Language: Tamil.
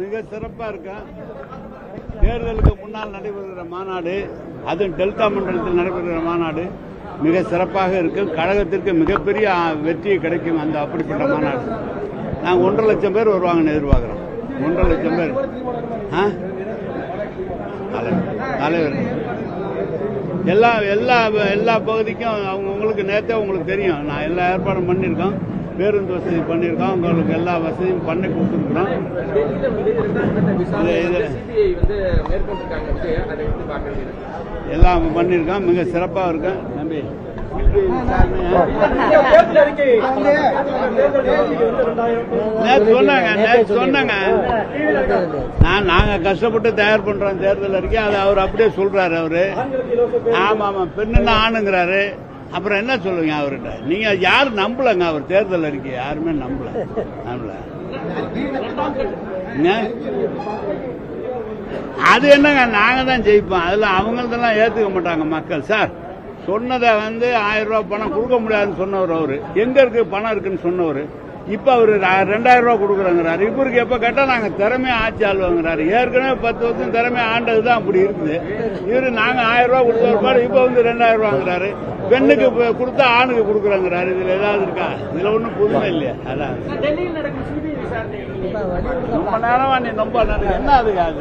மிக சிறப்பா இருக்கா. தேர்தலுக்கு முன்னால் நடைபெறுகிற மாநாடு, அதுவும் டெல்டா மண்டலத்தில் நடைபெறுகிற மாநாடு மிக சிறப்பாக இருக்கும். கழகத்திற்கு மிகப்பெரிய வெற்றி கிடைக்கும். அந்த அப்படிப்பட்ட மாநாடு நாங்கள் 1.5 லட்சம் பேர் வருவாங்கன்னு எதிர்பார்க்கிறோம். 1.5 லட்சம் பேர் தலைவர் எல்லா பகுதிக்கும் அவங்களுக்கு நேற்றே உங்களுக்கு தெரியும். நான் எல்லா ஏற்பாடும் பண்ணியிருக்கோம். பேருந்து வசதி பண்ணியிருக்கோம். உங்களுக்கு எல்லா வசதியும் பண்ணி கொடுத்துருக்குறோம். எல்லாம் பண்ணியிருக்கோம். மிக சிறப்பாக இருக்கும் தம்பி. சொன்னாங்க நாங்க கஷ்டப்பட்டு தயார் பண்றோம் தேர்தல் அறிக்கை. அது அவர் அப்படியே சொல்றாரு. அவரு ஆமா பெண்ணுன்னா ஆணுங்கிறாரு. அப்புறம் என்ன சொல்லுங்க அவர்கிட்ட? நீங்க யாரும் நம்பலங்க. அவர் தேர்தல் அறிக்கை யாருமே நம்பல. அது என்னங்க, நாங்க தான் ஜெயிப்போம். அதுல அவங்களதெல்லாம் ஏத்துக்க மாட்டாங்க மக்கள். சார் சொன்னதை 1000 ரூபாய் பணம் கொடுக்க முடியாதுன்னு சொன்னவர். அவரு எங்க இருக்கு பணம் இருக்குன்னு சொன்னவர். இப்ப அவரு 2000 ரூபாய் கொடுக்குறேங்கிறாரு. இவருக்கு எப்ப கேட்டா நாங்க திறமையா ஆட்சி ஆளுவாங்கிறாரு. ஏற்கனவே 10 வருஷம் திறமையா ஆண்டதுதான் அப்படி இருக்குது. இவரு நாங்க 1000 ரூபாய் கொடுத்தவர் இப்ப 2000 ரூபாங்கிறாரு. பெண்ணுக்கு கொடுத்தா ஆணுக்கு கொடுக்குறாங்கிறாரு. இதுல ஏதாவது இருக்கா? இதுல ஒண்ணும் புதுமை இல்லையா? அதான் ரொம்ப நேரமா நீ ரொம்ப என்ன அதுக்காக